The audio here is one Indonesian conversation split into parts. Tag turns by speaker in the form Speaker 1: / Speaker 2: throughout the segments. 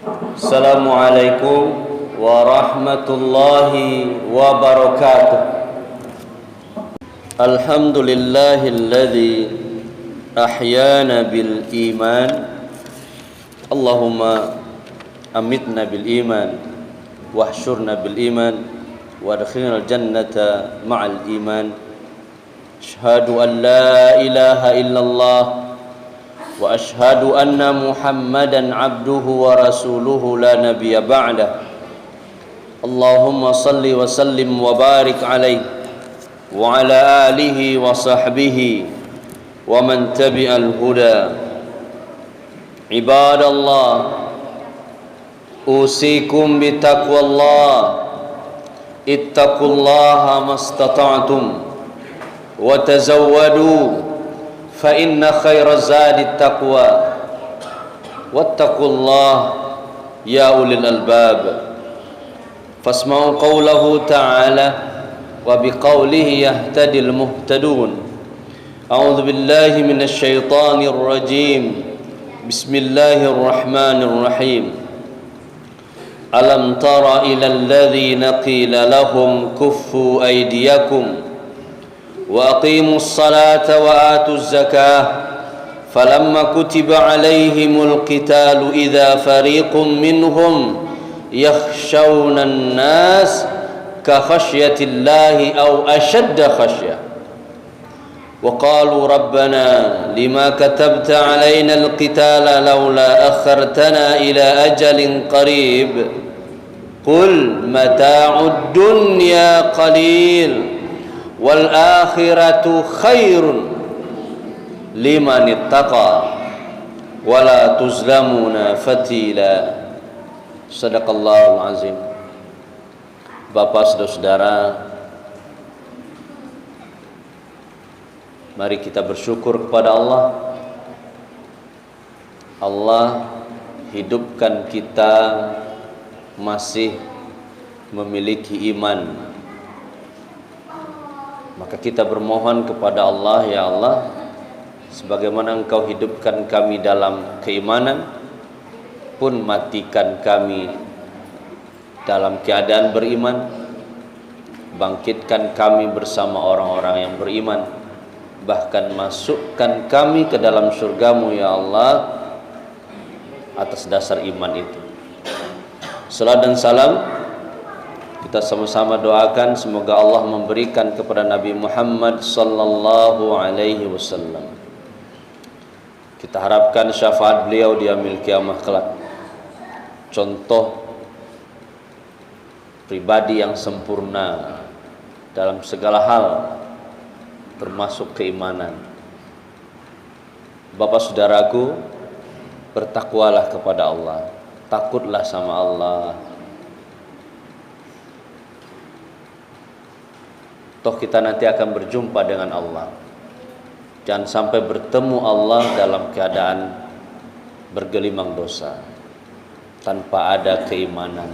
Speaker 1: Assalamualaikum warahmatullahi wabarakatuh. Alhamdulillahilladzi ahyana bil iman. Allahumma amitna bil iman wahsyurna bil iman wadkhilnal jannata ma'al iman. Asyhadu an la ilaha illallah wa ashhadu anna Muhammadan abduhu wa rasuluhu la nabiyya ba'dah. Allahumma salli wa sallim wa barik alaihi wa ala alihi wa sahbihi wa man tabi'al huda. Ibadallah, usikum bitaqwallah, ittaqullaha mastata'tum wa tazawwadu fa inna khaira zadi taqwa wattaqullah ya ulil albab. Fasma'u qawlahu ta'ala wa biqawlihi yahtadil muhtadun. A'udzu billahi minasy syaithanir rajim. Bismillahirrahmanirrahim. Alam tara ilal ladzina qila lahum kuffu aydiyakum wa aqimus salata wa atuz zakah falamma kutiba alaihimul qitalu idza fariqum minhum yakhshawna an-nas ka khasyatillahi aw ashadda khasyah wa qalu rabbana lima katabta alaina al-qitala laula akhartana ila ajalin qarib qul mata'ud dunya qalil wal akhiratu khairun liman ittaqa wala tuzlamuna fatila. Sadaqallahul azim. Bapak, saudara-saudara, mari kita bersyukur kepada Allah. Allah hidupkan kita masih memiliki iman. Maka kita bermohon kepada Allah, ya Allah, sebagaimana Engkau hidupkan kami dalam keimanan, pun matikan kami dalam keadaan beriman, bangkitkan kami bersama orang-orang yang beriman, bahkan masukkan kami ke dalam surgamu, ya Allah, atas dasar iman itu. Salat dan salam kita sama-sama doakan semoga Allah memberikan kepada Nabi Muhammad sallallahu alaihi wasallam. Kita harapkan syafaat beliau di yaumil qiyamah kelak. Contoh pribadi yang sempurna dalam segala hal termasuk keimanan. Bapak saudaraku, bertakwalah kepada Allah, takutlah sama Allah. Toh kita nanti akan berjumpa dengan Allah. Jangan sampai bertemu Allah dalam keadaan bergelimang dosa, tanpa ada keimanan.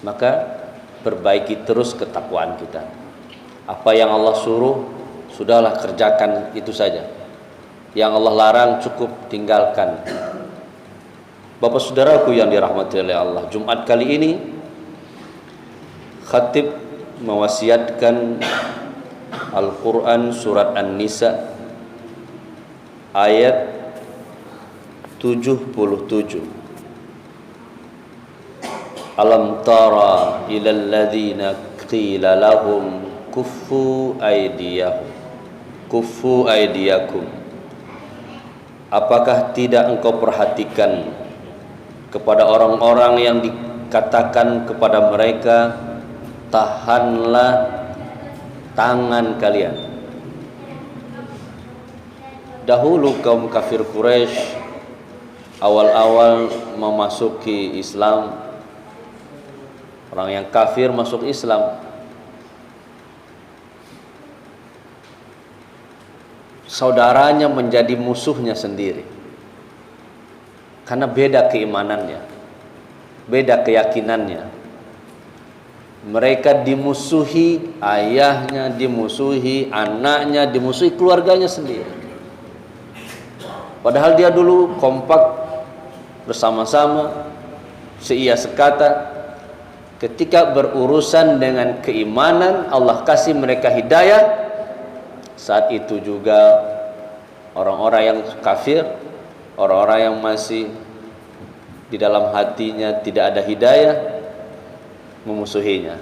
Speaker 1: Maka perbaiki terus ketakwaan kita. Apa yang Allah suruh, sudahlah kerjakan itu saja. Yang Allah larang cukup tinggalkan. Bapak saudaraku yang dirahmati oleh Allah, Jumat kali ini khatib mewasiatkan Al-Quran surat An-Nisa ayat 77. Alam tara ilal ladzina qila lahum kuffu aydiyakum. Apakah tidak engkau perhatikan kepada orang-orang yang dikatakan kepada mereka, tahanlah tangan kalian. Dahulu kaum kafir Quraisy awal-awal memasuki Islam, orang yang kafir masuk Islam, saudaranya menjadi musuhnya sendiri karena beda keimanannya, beda keyakinannya. Mereka dimusuhi ayahnya, dimusuhi anaknya, dimusuhi keluarganya sendiri. Padahal dia dulu kompak bersama-sama, seia sekata, ketika berurusan dengan keimanan, Allah kasih mereka hidayah. Saat itu juga orang-orang yang kafir, orang-orang yang masih di dalam hatinya tidak ada hidayah, memusuhinya,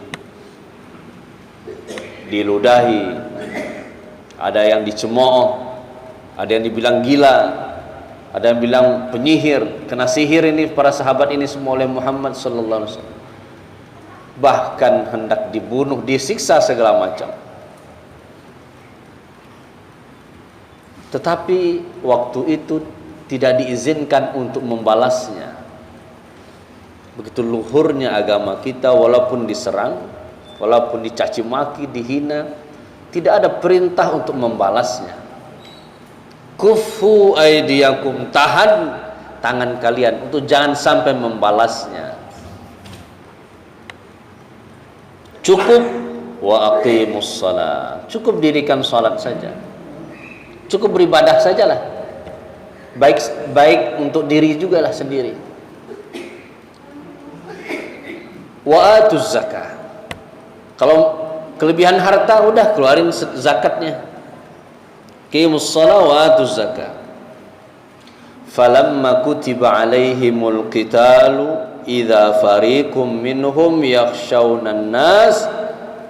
Speaker 1: diludahi, ada yang dicemooh, ada yang dibilang gila, ada yang bilang penyihir, kena sihir ini para sahabat ini semua oleh Muhammad sallallahu alaihi wasallam. Bahkan hendak dibunuh, disiksa segala macam. Tetapi waktu itu tidak diizinkan untuk membalasnya. Begitu luhurnya agama kita, walaupun diserang, walaupun dicaci maki, dihina, tidak ada perintah untuk membalasnya. Kufu aydiyakum, tahan tangan kalian untuk jangan sampai membalasnya. Cukup wa aqimus shalah, cukup dirikan salat saja, cukup beribadah sajalah, baik untuk diri juga lah sendiri. Wa atuz zakah, kalau kelebihan harta udah keluarin zakatnya. Qimus shalah wa atuz zakah. Falamma kutiba alaihimul qitalu idza fariqum minhum yakhshawna an-nas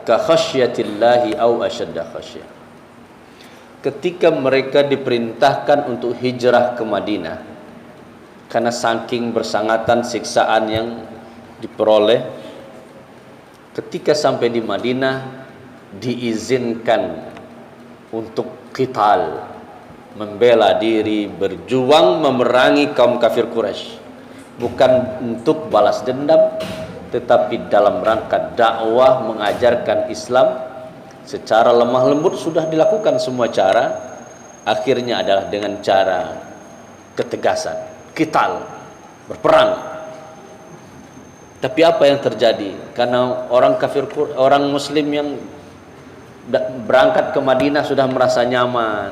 Speaker 1: ka khasyatillahi aw ashadda khasyah. Ketika mereka diperintahkan untuk hijrah ke Madinah karena saking bersangatan siksaan yang diperoleh, ketika sampai di Madinah diizinkan untuk qital, membela diri, berjuang memerangi kaum kafir Quraisy. Bukan untuk balas dendam, tetapi dalam rangka dakwah, mengajarkan Islam secara lemah lembut. Sudah dilakukan semua cara, akhirnya adalah dengan cara ketegasan, qital, berperang. Tapi apa yang terjadi? Karena orang kafir, orang muslim yang berangkat ke Madinah sudah merasa nyaman,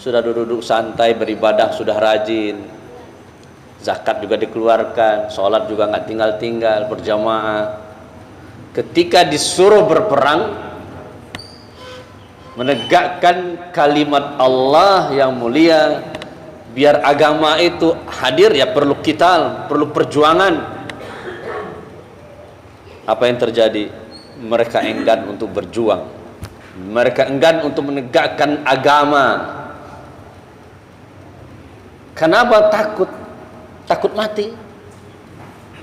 Speaker 1: sudah duduk santai, beribadah sudah rajin, zakat juga dikeluarkan, sholat juga nggak tinggal-tinggal, berjamaah. Ketika disuruh berperang, menegakkan kalimat Allah yang mulia, biar agama itu hadir, ya perlu qital, perlu perjuangan. Apa yang terjadi? Mereka enggan untuk berjuang, mereka enggan untuk menegakkan agama. Kenapa? Takut mati.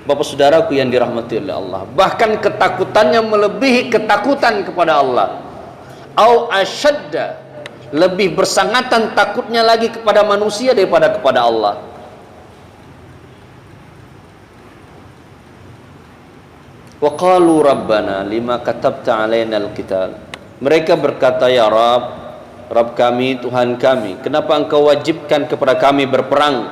Speaker 1: Bapak saudaraku yang dirahmati oleh Allah, bahkan ketakutannya melebihi ketakutan kepada Allah. Au asyadda, lebih bersangatan takutnya lagi kepada manusia daripada kepada Allah. Wa qalu rabbana lima katabta alaina alqital. Mereka berkata, ya Rabb kami, Tuhan kami, kenapa engkau wajibkan kepada kami berperang?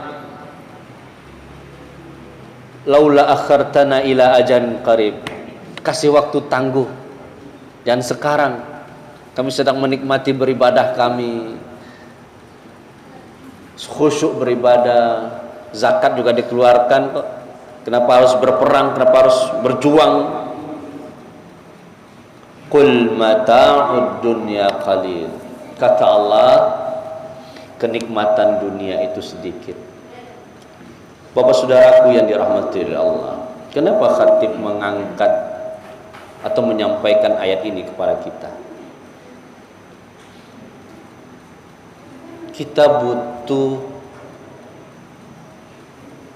Speaker 1: Laula akhartana ila ajan qarib, kasih waktu tangguh, jangan sekarang, kami sedang menikmati beribadah kami, khusyuk beribadah, zakat juga dikeluarkan kok, kenapa harus berperang, kenapa harus berjuang? Qul mata'ud dunya qalil, kata Allah, kenikmatan dunia itu sedikit. Bapak saudaraku yang dirahmati oleh Allah, kenapa khatib mengangkat atau menyampaikan ayat ini kepada kita? Kita butuh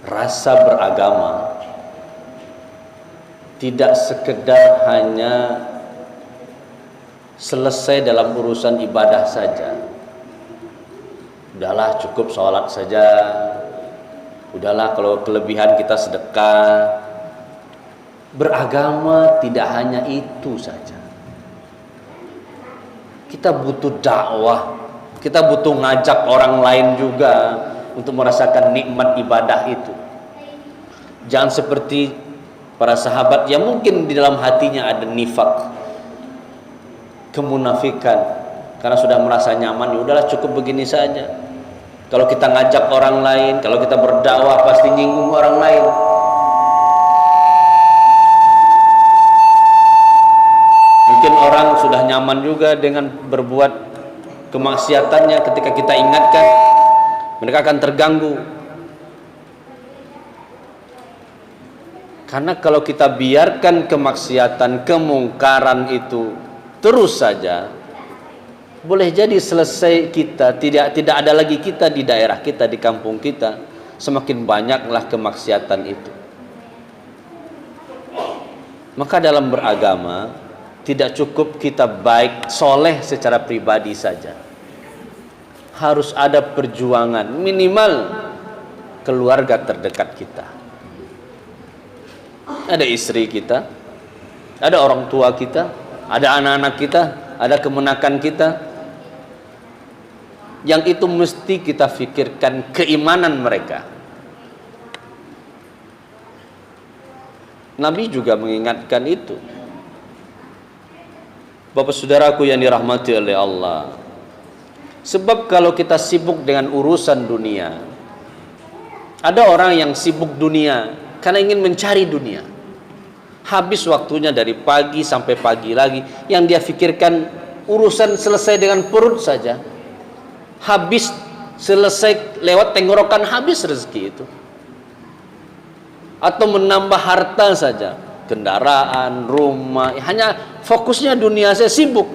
Speaker 1: rasa beragama, tidak sekedar hanya selesai dalam urusan ibadah saja. Udahlah cukup sholat saja, udahlah kalau kelebihan kita sedekah. Beragama tidak hanya itu saja. Kita butuh dakwah, kita butuh ngajak orang lain juga untuk merasakan nikmat ibadah itu. Jangan seperti para sahabat yang mungkin di dalam hatinya ada nifak, kemunafikan, karena sudah merasa nyaman, ya udahlah cukup begini saja. Kalau kita ngajak orang lain, kalau kita berdakwah pasti nyinggung orang lain. nyaman juga dengan berbuat kemaksiatannya. Ketika kita ingatkan, mereka akan terganggu. Karena kalau kita biarkan kemaksiatan, kemungkaran itu terus saja, boleh jadi selesai kita, tidak ada lagi kita di daerah kita, di kampung kita, semakin banyaklah kemaksiatan itu. Maka dalam beragama tidak cukup kita baik soleh secara pribadi saja, harus ada perjuangan minimal keluarga terdekat kita. Ada istri kita, ada orang tua kita, ada anak-anak kita, ada kemenakan kita. Yang itu mesti kita fikirkan keimanan mereka. Nabi juga mengingatkan itu. Bapak saudaraku yang dirahmati oleh Allah, sebab kalau kita sibuk dengan urusan dunia, ada orang yang sibuk dunia karena ingin mencari dunia, habis waktunya dari pagi sampai pagi lagi. Yang dia pikirkan urusan selesai dengan perut saja, habis selesai lewat tenggorokan, habis rezeki itu. Atau menambah harta saja, kendaraan, rumah, hanya fokusnya dunia saja, sibuk.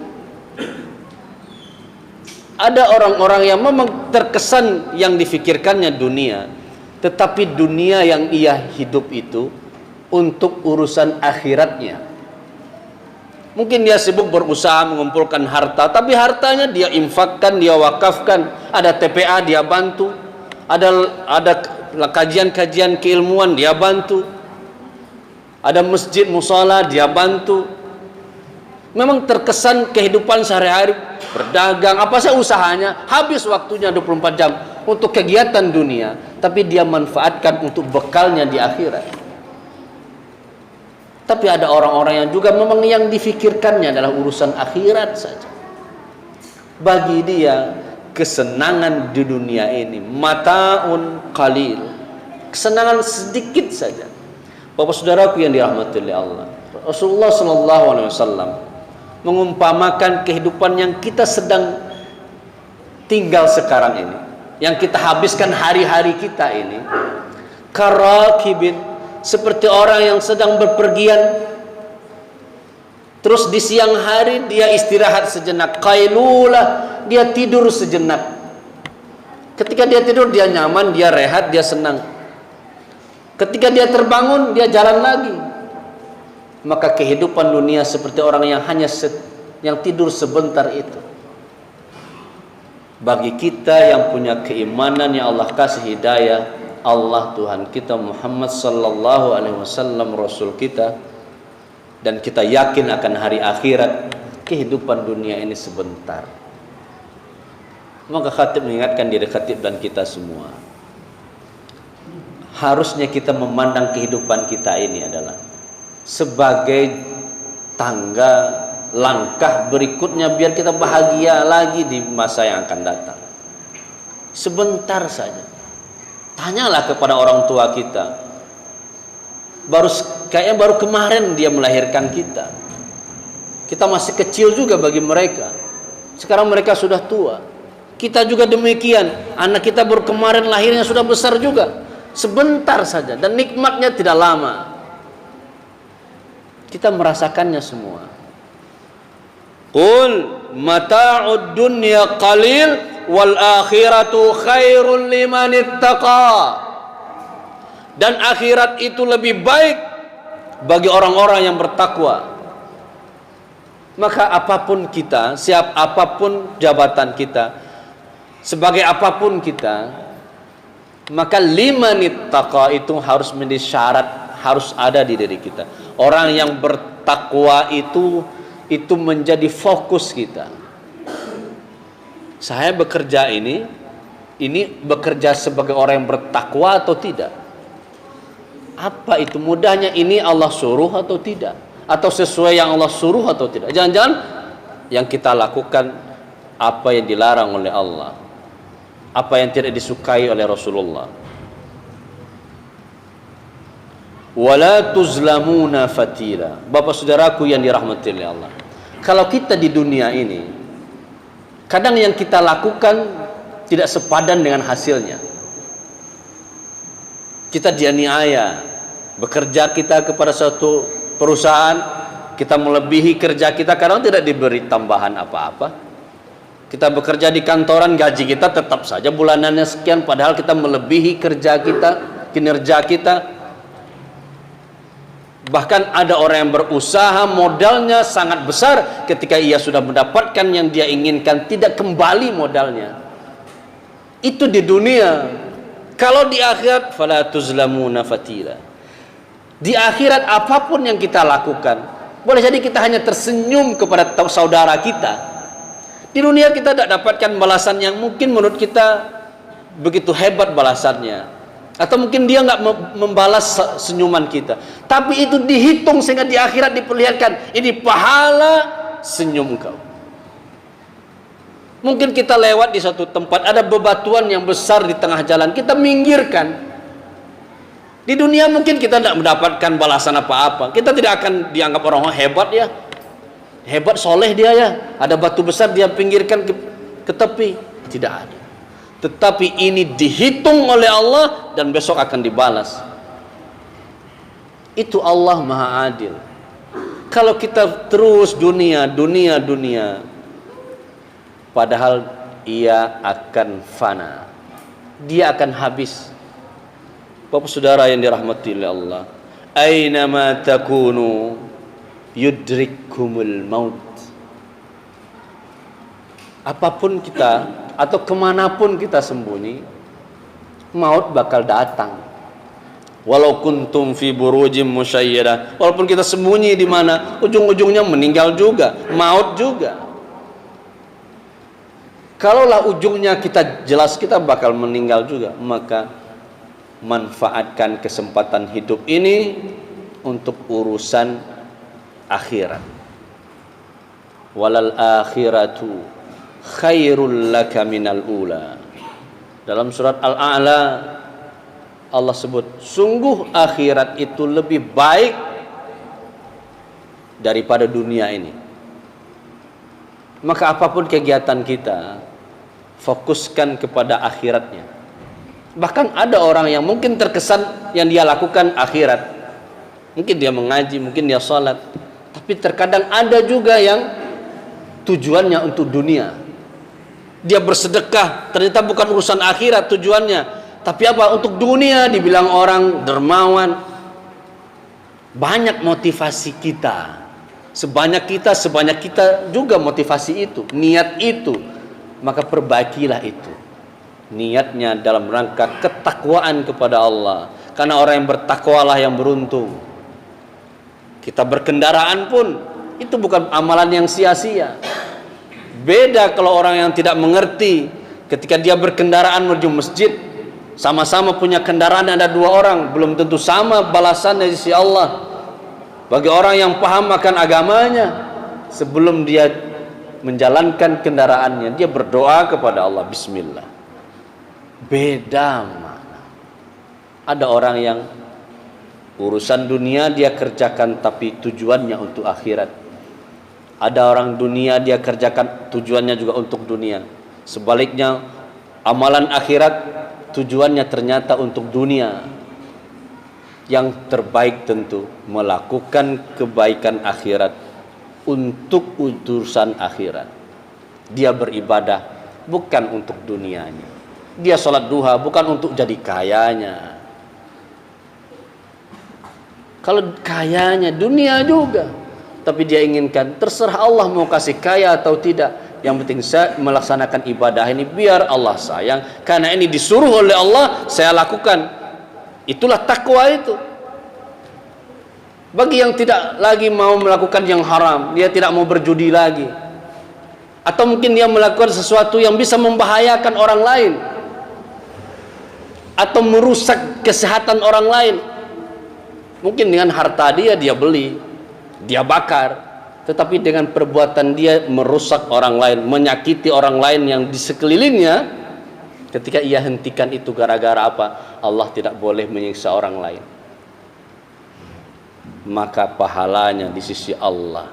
Speaker 1: Ada orang-orang yang memang terkesan yang difikirkannya dunia, tetapi dunia yang ia hidup itu untuk urusan akhiratnya. Mungkin dia sibuk berusaha mengumpulkan harta, tapi hartanya dia infakkan, dia wakafkan. Ada TPA dia bantu, ada kajian-kajian keilmuan dia bantu, ada masjid musala dia bantu. Memang terkesan kehidupan sehari-hari berdagang, apa saja usahanya, habis waktunya 24 jam untuk kegiatan dunia, tapi dia manfaatkan untuk bekalnya di akhirat. Tapi ada orang-orang yang juga memang yang difikirkannya adalah urusan akhirat saja. Bagi dia kesenangan di dunia ini mataun qalil, kesenangan sedikit saja. Bapak saudaraku yang dirahmati oleh Allah, Rasulullah sallallahu alaihi wasallam mengumpamakan kehidupan yang kita sedang tinggal sekarang ini, yang kita habiskan hari-hari kita ini, karakibin, seperti orang yang sedang berpergian, terus di siang hari dia istirahat sejenak, qailulah, dia tidur sejenak. Ketika dia tidur dia nyaman, dia rehat, dia senang. Ketika dia terbangun dia jalan lagi. Maka kehidupan dunia seperti orang yang hanya yang tidur sebentar itu. Bagi kita yang punya keimanan yang Allah kasih hidayah, Allah Tuhan kita, Muhammad sallallahu alaihi wasallam Rasul kita, dan kita yakin akan hari akhirat, kehidupan dunia ini sebentar. Maka khatib mengingatkan diri khatib dan kita semua, harusnya kita memandang kehidupan kita ini adalah sebagai tangga langkah berikutnya biar kita bahagia lagi di masa yang akan datang. Sebentar saja. Tanyalah kepada orang tua kita, kayaknya baru kemarin dia melahirkan kita. Kita masih kecil juga bagi mereka. Sekarang mereka sudah tua. Kita juga demikian. Anak kita baru kemarin lahirnya sudah besar juga. Sebentar saja dan nikmatnya tidak lama. Kita merasakannya semua. Qul mata'ud dunya qalil wal akhiratu khairul liman ittaqa. Dan akhirat itu lebih baik bagi orang-orang yang bertakwa. Maka apapun kita, apapun jabatan kita, sebagai apapun kita, maka liman ittaqa itu harus menjadi syarat, harus ada di diri kita. Orang yang bertakwa itu menjadi fokus kita. Saya bekerja ini bekerja sebagai orang yang bertakwa atau tidak? Apa itu mudahnya ini Allah suruh atau tidak? Atau sesuai yang Allah suruh atau tidak? Jangan-jangan yang kita lakukan apa yang dilarang oleh Allah, apa yang tidak disukai oleh Rasulullah. Wala tuzlamuna fatila. Bapak saudaraku yang dirahmati oleh Allah, Kalau kita di dunia ini, kadang yang kita lakukan tidak sepadan dengan hasilnya. Kita dianiaya, bekerja kita kepada suatu perusahaan, kita melebihi kerja kita, kadang tidak diberi tambahan apa-apa. Kita bekerja di kantoran, gaji kita tetap saja bulanannya sekian, padahal kita melebihi kerja kita, kinerja kita. Bahkan ada orang yang berusaha, modalnya sangat besar, ketika ia sudah mendapatkan yang dia inginkan, tidak kembali modalnya. Itu di dunia. Kalau di akhirat, fala tuzlamuna fatila. Di akhirat apapun yang kita lakukan, boleh jadi kita hanya tersenyum kepada saudara kita. Di dunia kita tidak dapatkan balasan yang mungkin menurut kita begitu hebat balasannya, atau mungkin dia nggak membalas senyuman kita. Tapi itu dihitung sehingga di akhirat diperlihatkan, ini pahala senyum engkau. Mungkin kita lewat di suatu tempat, ada bebatuan yang besar di tengah jalan, kita minggirkan. Di dunia mungkin kita tidak mendapatkan balasan apa-apa, kita tidak akan dianggap orang hebat ya, hebat soleh dia ya, ada batu besar dia pinggirkan ke tepi, tidak ada. Tetapi ini dihitung oleh Allah dan besok akan dibalas. Itu Allah Maha Adil. Kalau kita terus dunia, padahal ia akan fana, dia akan habis. Bapak saudara yang dirahmati oleh Allah, ainama takunu yudrikkumul maut. Apapun kita atau kemanapun kita sembunyi, maut bakal datang. Walau kuntum fi burujim musyayyadah, walaupun kita sembunyi di mana, ujung-ujungnya meninggal juga, maut juga. Kalaulah ujungnya kita jelas kita bakal meninggal juga, maka manfaatkan kesempatan hidup ini untuk urusan akhirat. Walal akhiratu khairul laka minal ula. Dalam surat Al-A'la Allah sebut, sungguh akhirat itu lebih baik daripada dunia ini. Maka apapun kegiatan kita, fokuskan kepada akhiratnya. Bahkan ada orang yang mungkin terkesan yang dia lakukan akhirat, mungkin dia mengaji, mungkin dia sholat, tapi terkadang ada juga yang tujuannya untuk dunia. Dia bersedekah, ternyata bukan urusan akhirat tujuannya, tapi apa? Untuk dunia. Dibilang orang dermawan. Banyak motivasi kita, sebanyak kita juga motivasi itu, niat itu. Maka perbaikilah itu niatnya dalam rangka ketakwaan kepada Allah, karena orang yang bertakwalah yang beruntung. Kita berkendaraan pun itu bukan amalan yang sia-sia. Beda kalau orang yang tidak mengerti, ketika dia berkendaraan menuju masjid, sama-sama punya kendaraan, ada dua orang, belum tentu sama balasannya di sisi Allah. Bagi orang yang paham akan agamanya, sebelum dia menjalankan kendaraannya, dia berdoa kepada Allah, bismillah. Beda mana. Ada orang yang urusan dunia dia kerjakan tapi tujuannya untuk akhirat. Ada orang dunia dia kerjakan tujuannya juga untuk dunia. Sebaliknya amalan akhirat tujuannya ternyata untuk dunia. Yang terbaik tentu melakukan kebaikan akhirat untuk urusan akhirat. Dia beribadah bukan untuk dunianya. Dia sholat duha bukan untuk jadi kayanya. Kalau kayanya dunia juga, tapi dia inginkan, terserah Allah mau kasih kaya atau tidak, yang penting saya melaksanakan ibadah ini biar Allah sayang, karena ini disuruh oleh Allah saya lakukan. Itulah takwa itu. Bagi yang tidak lagi mau melakukan yang haram, dia tidak mau berjudi lagi, atau mungkin dia melakukan sesuatu yang bisa membahayakan orang lain atau merusak kesehatan orang lain, mungkin dengan harta dia beli, dia bakar, tetapi dengan perbuatan dia merusak orang lain, menyakiti orang lain yang di sekelilingnya. Ketika ia hentikan itu gara-gara apa? Allah tidak boleh menyiksa orang lain. Maka pahalanya di sisi Allah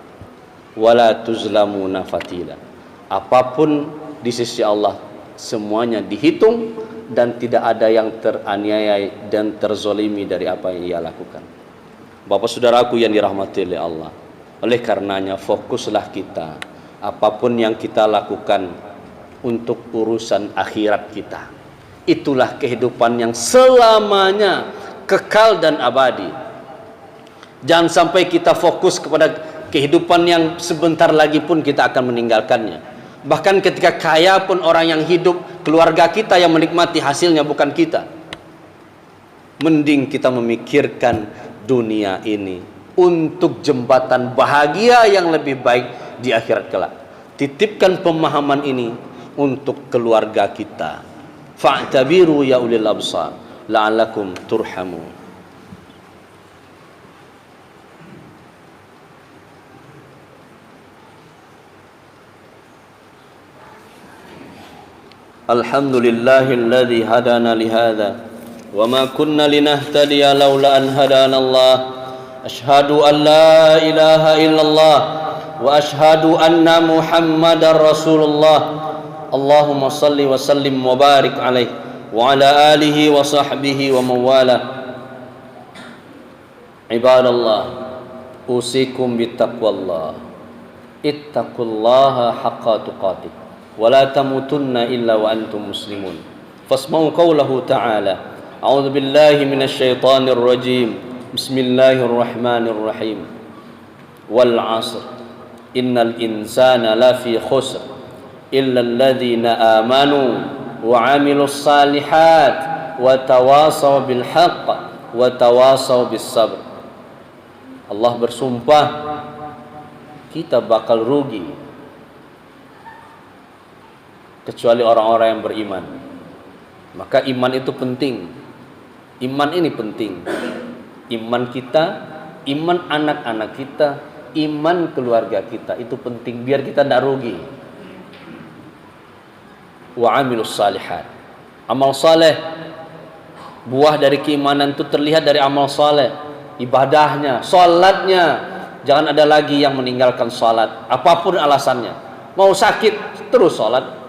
Speaker 1: wala tuzlamuna fatila. Apapun di sisi Allah semuanya dihitung dan tidak ada yang teraniaya dan terzolimi dari apa yang ia lakukan. Bapak saudaraku yang dirahmati oleh Allah, oleh karenanya fokuslah kita apapun yang kita lakukan untuk urusan akhirat kita. Itulah kehidupan yang selamanya kekal dan abadi. Jangan sampai kita fokus kepada kehidupan yang sebentar lagi pun kita akan meninggalkannya. Bahkan ketika kaya pun orang yang hidup, keluarga kita yang menikmati hasilnya, bukan kita. Mending kita memikirkan dunia ini untuk jembatan bahagia yang lebih baik di akhirat kelak. Titipkan pemahaman ini untuk keluarga kita. Fa'tabiru ya ulil absar la'allakum turhamun. Alhamdulillahilladzi hadana lihada wa ma kunna linahtadiya laula an hadana Allah. Asyhadu an la ilaha illallah wa asyhadu anna Muhammadar Rasulullah. Allahumma salli wa sallim wa barik alaihi wa ala alihi wa sahbihi wa mawala. Ibadallah, usikum bittaqwallah. Ittaqullaha haqqa tuqatih ولا تموتن إلا وأنتم مسلمون فاسمعوا قوله تعالى أعوذ بالله من الشيطان الرجيم بسم الله الرحمن الرحيم والعصر إن الإنسان لفي خسر إلا الذين آمنوا وعملوا الصالحات وتواصوا بالحق وتواصوا بالصبر. Allah bersumpah kita bakal rugi kecuali orang-orang yang beriman. Maka iman itu penting. Iman ini penting. Iman kita, iman anak-anak kita, iman keluarga kita itu penting biar kita tidak rugi. Wa amilus salihat. Amal saleh, buah dari keimanan itu terlihat dari amal saleh, ibadahnya, salatnya. Jangan ada lagi yang meninggalkan salat apapun alasannya. Mau sakit terus salat.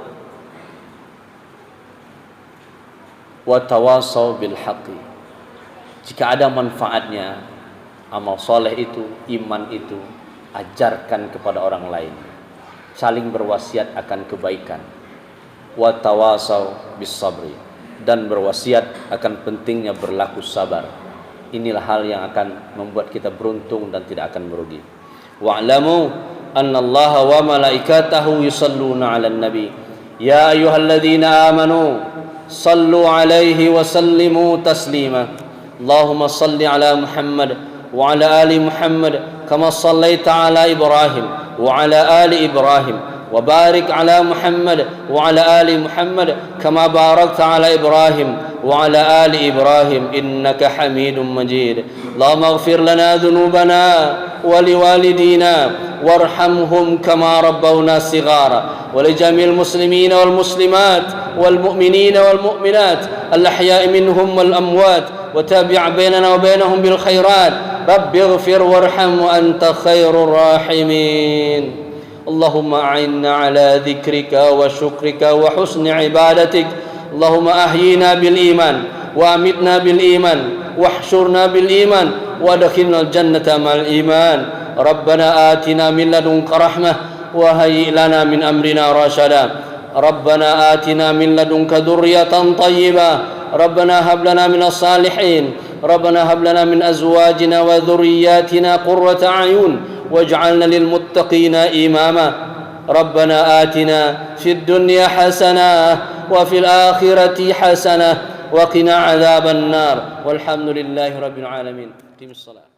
Speaker 1: Wa tawasaw bil haqqi. Jika ada manfaatnya amal soleh itu, iman itu, ajarkan kepada orang lain. Saling berwasiat akan kebaikan. Wa tawasaw bis sabri, dan berwasiat akan pentingnya berlaku sabar. Inilah hal yang akan membuat kita beruntung dan tidak akan merugi. Wa'lamu annallaha wa malaikatahu yusalluna 'alan nabi. Ya ayyuhalladzina amanu صلوا عليه وسلموا تسليما اللهم صل على محمد وعلى آل محمد كما صليت على إبراهيم وعلى آل إبراهيم وبارك على محمد وعلى آل محمد كما باركت على إبراهيم وعلى آل إبراهيم إنك حميد مجيد اللهم اغفر لنا ذنوبنا ولوالدينا وارحمهم كما ربونا صغارا ولجميع المسلمين والمسلمات والمؤمنين والمؤمنات الأحياء منهم والأموات وتابع بيننا وبينهم بالخيرات رب اغفر وارحم وأنت خير الراحمين اللهم أعنا على ذكرك وشكرك وحسن عبادتك اللهم أحينا بالإيمان وأمتنا بالإيمان واحشرنا بالإيمان وادخلنا الجنة مع الإيمان ربنا آتنا من لدنك رحمة وهيئ لنا من أمرنا رشدا ربنا آتنا من لدنك ذرية طيبة ربنا هب لنا من الصالحين ربنا هب لنا من أزواجنا وذرياتنا قرة أعين واجعلنا للمتقين إماما ربنا آتنا في الدنيا حسنة وفي الآخرة حسنة وقنا عذاب النار والحمد لله رب العالمين. قم الصلاة.